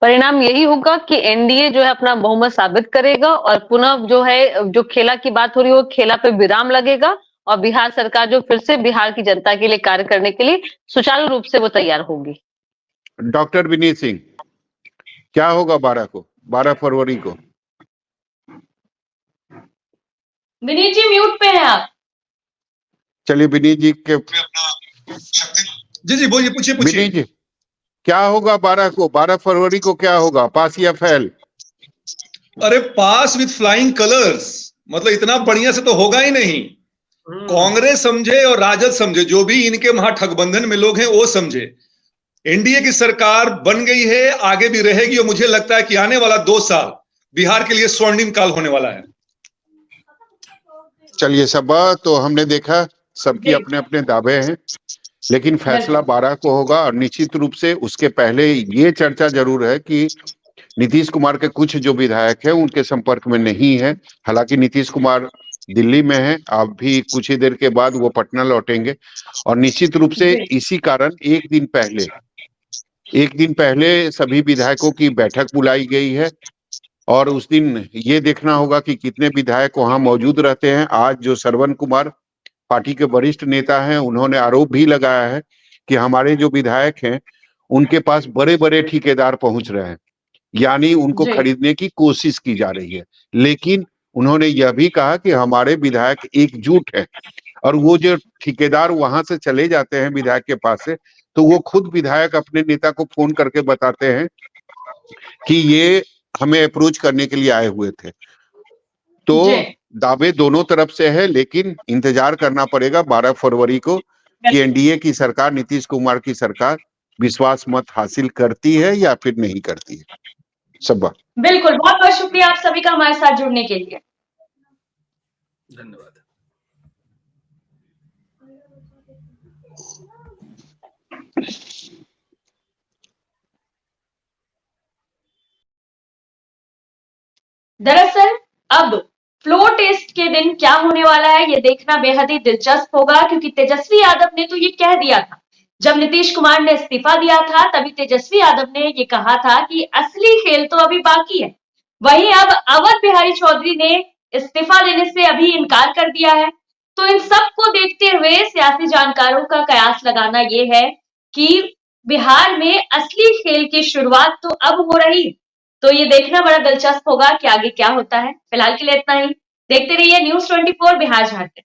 परिणाम यही होगा कि एनडीए जो है अपना बहुमत साबित करेगा और पुनः जो है, जो खेला की बात हो रही है, वो खेला पे विराम लगेगा और बिहार सरकार जो फिर से बिहार की जनता के लिए कार्य करने के लिए सुचारू रूप से वो तैयार होगी। डॉक्टर विनीत सिंह, क्या होगा 12 फरवरी को? विनीत जी म्यूट पे हैं आप। चलिए विनीत जी के, जी बोलिए, पूछिए। विनीत जी क्या होगा 12 फरवरी को क्या होगा, पास या फेल? अरे पास विथ फ्लाइंग कलर्स, मतलब इतना बढ़िया से तो होगा ही नहीं। कांग्रेस समझे और राजद समझे, जो भी इनके महाठगबंधन में लोग हैं वो समझे, एनडीए की सरकार बन गई है, आगे भी रहेगी और मुझे लगता है कि आने वाला 2 साल बिहार के लिए स्वर्णिम काल होने वाला है। चलिए सबा, तो हमने देखा सबकी अपने अपने दावे हैं, लेकिन फैसला 12 को होगा। और निश्चित रूप से उसके पहले ये चर्चा जरूर है कि नीतीश कुमार के कुछ जो विधायक हैं उनके संपर्क में नहीं है। हालांकि नीतीश कुमार दिल्ली में है, अब भी कुछ ही देर के बाद वो पटना लौटेंगे। और निश्चित रूप से इसी कारण एक दिन पहले सभी विधायकों की बैठक बुलाई गई है और उस दिन ये देखना होगा कि कितने विधायक वहां मौजूद रहते हैं। आज जो श्रवण कुमार पार्टी के वरिष्ठ नेता हैं, उन्होंने आरोप भी लगाया है कि हमारे जो विधायक हैं उनके पास बड़े बड़े ठेकेदार पहुंच रहे हैं, यानी उनको खरीदने की कोशिश की जा रही है। लेकिन उन्होंने यह भी कहा कि हमारे विधायक एकजुट है, और वो जो ठेकेदार वहां से चले जाते हैं विधायक के पास से, तो वो खुद विधायक अपने नेता को फोन करके बताते हैं कि ये हमें अप्रोच करने के लिए आए हुए थे। तो दावे दोनों तरफ से है, लेकिन इंतजार करना पड़ेगा 12 फरवरी को कि एनडीए की सरकार, नीतीश कुमार की सरकार विश्वास मत हासिल करती है या फिर नहीं करती है। सबा, बिल्कुल, बहुत बहुत शुक्रिया आप सभी का हमारे साथ जुड़ने के लिए। धन्यवाद। दरअसल अब फ्लोर टेस्ट के दिन क्या होने वाला है ये देखना बेहद ही दिलचस्प होगा, क्योंकि तेजस्वी यादव ने तो ये कह दिया था जब नीतीश कुमार ने इस्तीफा दिया था, तभी तेजस्वी यादव ने ये कहा था कि असली खेल तो अभी बाकी है। वहीं अब अवध बिहारी चौधरी ने इस्तीफा देने से अभी इनकार कर दिया है। तो इन सब को देखते हुए सियासी जानकारों का कयास लगाना ये है कि बिहार में असली खेल की शुरुआत तो अब हो रही है। तो ये देखना बड़ा दिलचस्प होगा कि आगे क्या होता है। फिलहाल के लिए इतना ही। देखते रहिए News 24 बिहार झारखंड।